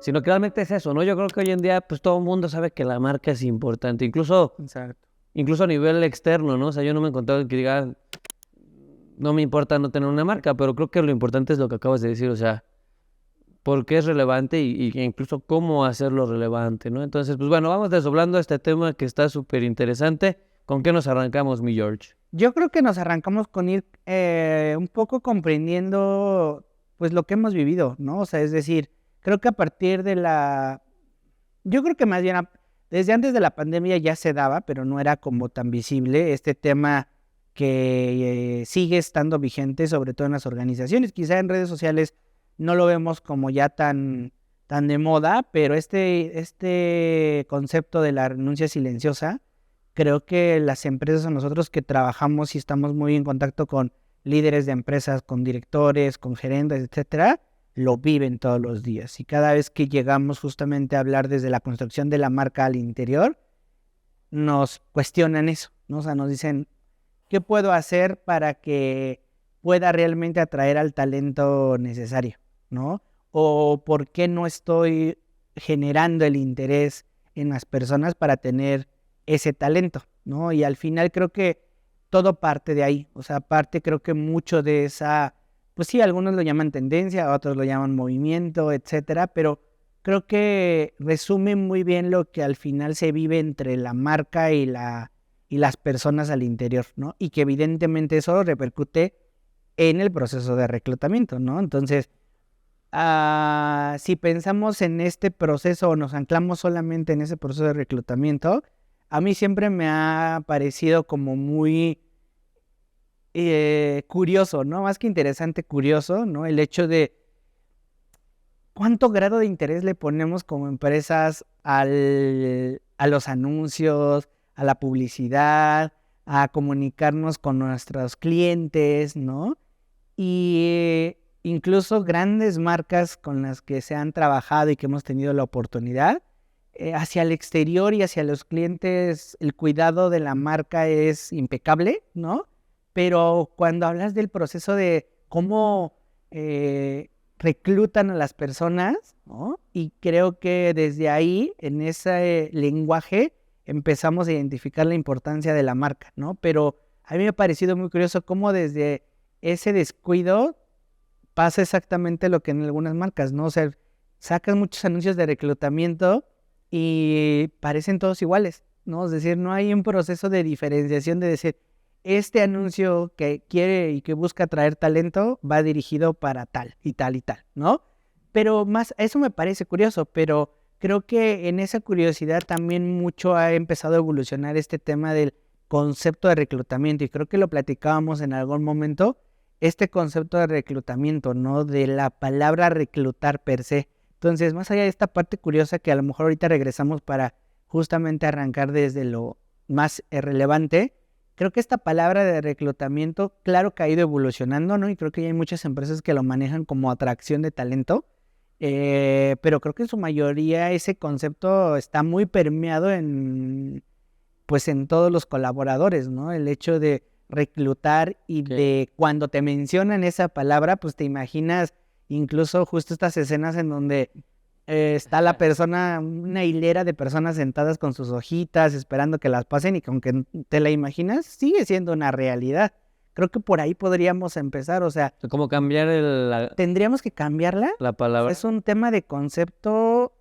sino que realmente es eso, ¿no? Yo creo que hoy en día, pues todo el mundo sabe que la marca es importante, Exacto. incluso a nivel externo, ¿no? O sea, yo no me he encontrado que diga, no me importa no tener una marca, pero creo que lo importante es lo que acabas de decir, o sea, por qué es relevante y incluso cómo hacerlo relevante, ¿no? Entonces, pues bueno, vamos desdoblando este tema que está súper interesante. ¿Con qué nos arrancamos, mi George? Yo creo que nos arrancamos con ir un poco comprendiendo pues lo que hemos vivido, ¿no? O sea, es decir, creo que a partir de yo creo que más bien desde antes de la pandemia ya se daba, pero no era como tan visible este tema que sigue estando vigente, sobre todo en las organizaciones. Quizá en redes sociales no lo vemos como ya tan de moda, pero este concepto de la renuncia silenciosa, creo que las empresas o nosotros que trabajamos y estamos muy en contacto con líderes de empresas, con directores, con gerentes, etcétera, lo viven todos los días. Y cada vez que llegamos justamente a hablar desde la construcción de la marca al interior, nos cuestionan eso, ¿no? O sea, nos dicen, ¿qué puedo hacer para que pueda realmente atraer al talento necesario, ¿no? O por qué no estoy generando el interés en las personas para tener ese talento, ¿no? Y al final creo que todo parte de ahí, o sea, parte creo que mucho de esa, pues sí, algunos lo llaman tendencia, otros lo llaman movimiento, etcétera, pero creo que resume muy bien lo que al final se vive entre la marca y las personas al interior, ¿no? Y que evidentemente eso repercute en el proceso de reclutamiento, ¿no? Entonces, si pensamos en este proceso o nos anclamos solamente en ese proceso de reclutamiento, a mí siempre me ha parecido como muy curioso, ¿no? Más que interesante, curioso, ¿no? El hecho de cuánto grado de interés le ponemos como empresas a los anuncios, a la publicidad, a comunicarnos con nuestros clientes, ¿no? Y incluso grandes marcas con las que se han trabajado y que hemos tenido la oportunidad, hacia el exterior y hacia los clientes, el cuidado de la marca es impecable, ¿no? Pero cuando hablas del proceso de cómo reclutan a las personas, ¿no? Y creo que desde ahí, en ese lenguaje, empezamos a identificar la importancia de la marca, ¿no? Pero a mí me ha parecido muy curioso cómo desde ese descuido pasa exactamente lo que en algunas marcas, ¿no? O sea, sacas muchos anuncios de reclutamiento y parecen todos iguales, ¿no? Es decir, no hay un proceso de diferenciación de decir, este anuncio que quiere y que busca atraer talento va dirigido para tal y tal y tal, ¿no? Pero más, eso me parece curioso, pero creo que en esa curiosidad también mucho ha empezado a evolucionar este tema del concepto de reclutamiento y creo que lo platicábamos en algún momento, este concepto de reclutamiento, ¿no? De la palabra reclutar per se. Entonces, más allá de esta parte curiosa que a lo mejor ahorita regresamos para justamente arrancar desde lo más relevante, creo que esta palabra de reclutamiento, claro que ha ido evolucionando, ¿no? Y creo que ya hay muchas empresas que lo manejan como atracción de talento, pero creo que en su mayoría ese concepto está muy permeado pues en todos los colaboradores, ¿no? El hecho de reclutar y de cuando te mencionan esa palabra, pues te imaginas incluso justo estas escenas en donde está la persona, una hilera de personas sentadas con sus hojitas, esperando que las pasen y que aunque te la imaginas, sigue siendo una realidad. Creo que por ahí podríamos empezar, o sea, ¿Cómo cambiar ¿tendríamos que cambiarla? la palabra? Es un tema de concepto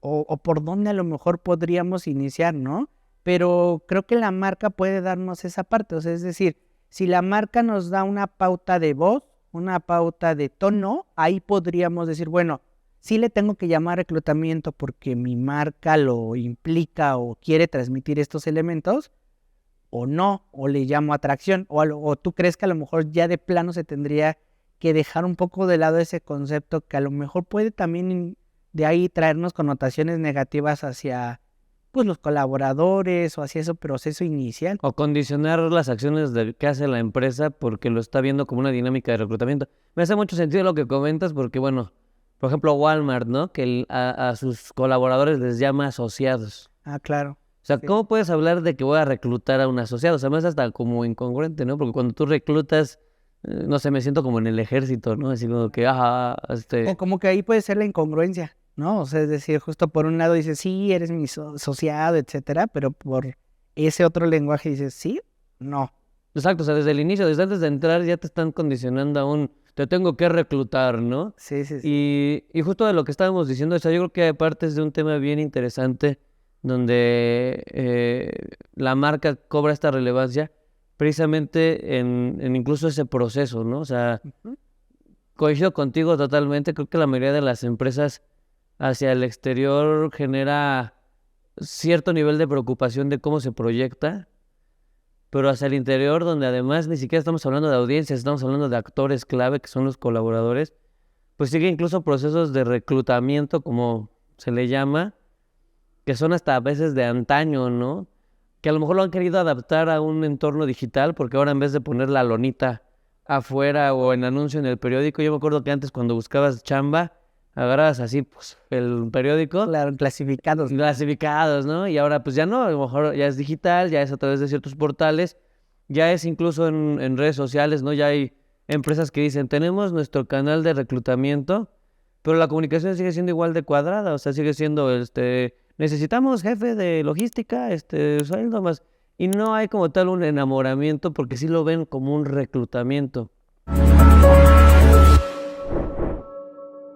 o por dónde a lo mejor podríamos iniciar, ¿no? Pero creo que la marca puede darnos esa parte, o sea, es decir, si la marca nos da una pauta de voz, una pauta de tono, ahí podríamos decir, bueno, sí le tengo que llamar reclutamiento porque mi marca lo implica o quiere transmitir estos elementos, o no, o le llamo atracción, o tú crees que a lo mejor ya de plano se tendría que dejar un poco de lado ese concepto que a lo mejor puede también de ahí traernos connotaciones negativas hacia pues los colaboradores o hacia ese proceso inicial. O condicionar las acciones que hace la empresa porque lo está viendo como una dinámica de reclutamiento. Me hace mucho sentido lo que comentas porque, bueno, por ejemplo, Walmart, ¿no? Que a sus colaboradores les llama asociados. Ah, claro. O sea, Sí. ¿cómo puedes hablar de que voy a reclutar a un asociado? O sea, me hace hasta como incongruente, ¿no? Porque cuando tú reclutas, no sé, me siento como en el ejército, ¿no? Así como que, O como que ahí puede ser la incongruencia, ¿no? O sea, es decir, justo por un lado dices, sí, eres mi asociado, etcétera, pero por ese otro lenguaje dices, sí, no. Exacto, o sea, desde el inicio, desde antes de entrar ya te están condicionando a te tengo que reclutar, ¿no? Sí, sí, sí. Y justo de lo que estábamos diciendo, o sea, yo creo que aparte es de un tema bien interesante donde la marca cobra esta relevancia precisamente en incluso ese proceso, ¿no? O sea, Ujú. coincido contigo totalmente, creo que la mayoría de las empresas hacia el exterior genera cierto nivel de preocupación de cómo se proyecta, pero hacia el interior, donde además ni siquiera estamos hablando de audiencias, estamos hablando de actores clave que son los colaboradores, pues sigue incluso procesos de reclutamiento, como se le llama, que son hasta a veces de antaño, ¿no? Que a lo mejor lo han querido adaptar a un entorno digital, porque ahora en vez de poner la lonita afuera o en anuncio en el periódico, yo me acuerdo que antes cuando buscabas chamba, agarrabas así, pues, el periódico, Claro, clasificados. clasificados, ¿no? Y ahora pues ya no, a lo mejor ya es digital, ya es a través de ciertos portales, ya es incluso en redes sociales, ¿no? Ya hay empresas que dicen, tenemos nuestro canal de reclutamiento, pero la comunicación sigue siendo igual de cuadrada, o sea, sigue siendo, necesitamos jefe de logística, sueldo más, y no hay como tal un enamoramiento porque sí lo ven como un reclutamiento.